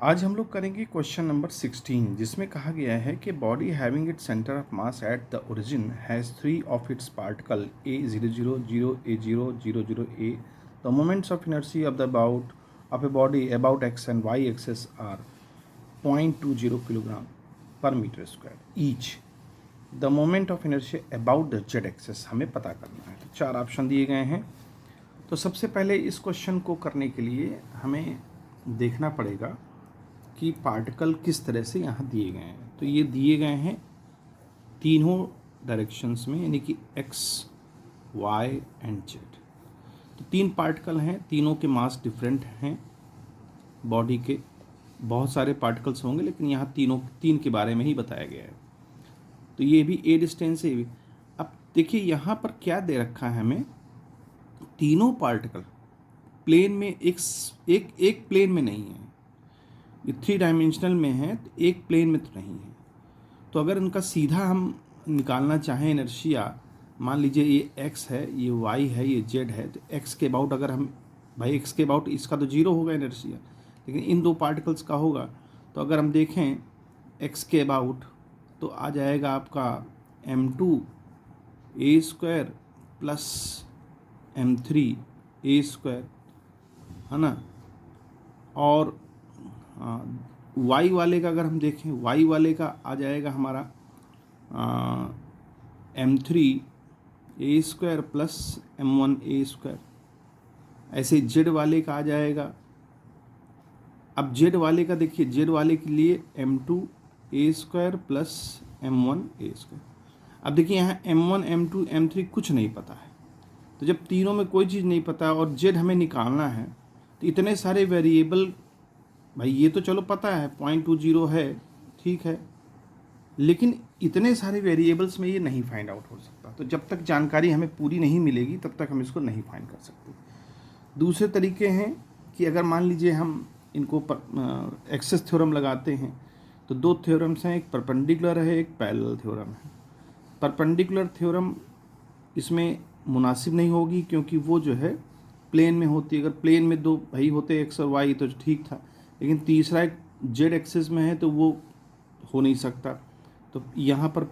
आज हम लोग करेंगे क्वेश्चन नंबर 16 जिसमें कहा गया है कि body having its centre of mass at the origin has 3 of its particle A0 0 A0 0 0 A the moments of inertia of the about of a body about x and y axes are 0.20 kilogram per metre square each the moment of inertia about the z axes हमें पता करना है। तो 4 option दिए गए हैं। तो सबसे पहले इस क्वेश्चन को करने के लिए हमें देखना पड़ेगा कि पार्टिकल किस तरह से यहाँ दिए गए हैं। तो ये दिए गए हैं तीनों डायरेक्शंस में, यानी कि x, y एंड z। तो 3 पार्टिकल हैं, तीनों के मास डिफरेंट हैं बॉडी के। बहुत सारे पार्टिकल्स होंगे लेकिन यहाँ तीन के बारे में ही बताया गया है। तो ये भी a डिस्टेंस है। अब देखिए यहाँ पर क्या दे रखा है हमें, तीनों पार्टिकल प्लेन में एक प्लेन में नहीं है, ये 3 डायमेंशनल में है, तो एक प्लेन में तो नहीं है। तो अगर इनका सीधा हम निकालना चाहें इनर्शिया, मान लीजिए ये x है, ये y है, ये z है, तो x के अबाउट अगर हम, भाई x के अबाउट इसका तो 0 होगा इनर्शिया, लेकिन इन 2 पार्टिकल्स का होगा। तो अगर हम देखें x के अबाउट तो आ जाएगा आपका m2a² प्लस m3a², है ना। और y वाले का अगर हम देखें, y वाले का आ जाएगा हमारा m3a² प्लस m1a²। ऐसे z वाले का आ जाएगा, अब z वाले का देखिए, z वाले के लिए m2a² प्लस m1a²। अब देखिए यहाँ m1 m2 m3 कुछ नहीं पता है। तो जब तीनों में कोई चीज़ नहीं पता और z हमें निकालना है, तो इतने सारे वेरिएबल, भाई ये तो चलो पता है 0.20 है, ठीक है, लेकिन इतने सारे वेरिएबल्स में ये नहीं फाइंड आउट हो सकता। तो जब तक जानकारी हमें पूरी नहीं मिलेगी तब तक हम इसको नहीं फाइंड कर सकते। दूसरे तरीके हैं कि अगर मान लीजिए हम इनको एक्सेस थ्योरम लगाते हैं, तो 2 थ्योरम्स हैं, एक परपेंडिकुलर है, एक पैरेलल थ्योरम है। परपेंडिकुलर थ्योरम इसमें मुनासिब नहीं होगी क्योंकि वो जो है प्लेन में होती है। अगर प्लेन में 2 भाई होते x और y तो ठीक था, लेकिन तीसरा एक z एक्सिस में है तो वो हो नहीं सकता। तो यहाँ पर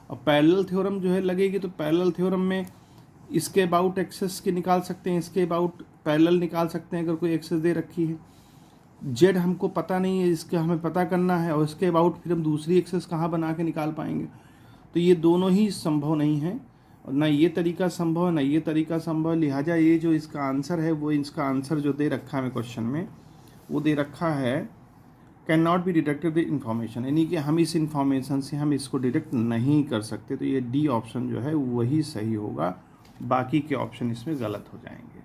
और पैरेलल थ्योरम जो है लगेगी, तो पैरेलल थ्योरम में इसके अबाउट एक्सेस के निकाल सकते हैं, इसके अबाउट पैरेलल निकाल सकते हैं अगर कोई एक्सेस दे रखी है। z हमको पता नहीं है, इसका हमें पता करना है, और इसके अबाउट फिर हम दूसरी एक्सेस कहाँ बना के निकाल पाएंगे। तो ये दोनों ही संभव नहीं है, और ना ये तरीका संभव है ना ये तरीका संभव है। लिहाजा ये जो इसका आंसर है, वो इसका आंसर जो दे रखा है हमें क्वेश्चन में, वो दे रखा है can not be detected the information, यानी कि हम इस इन्फॉर्मेशन से हम इसको डिटेक्ट नहीं कर सकते। तो ये डी ऑप्शन जो है वही सही होगा, बाकी के ऑप्शन इसमें गलत हो जाएंगे।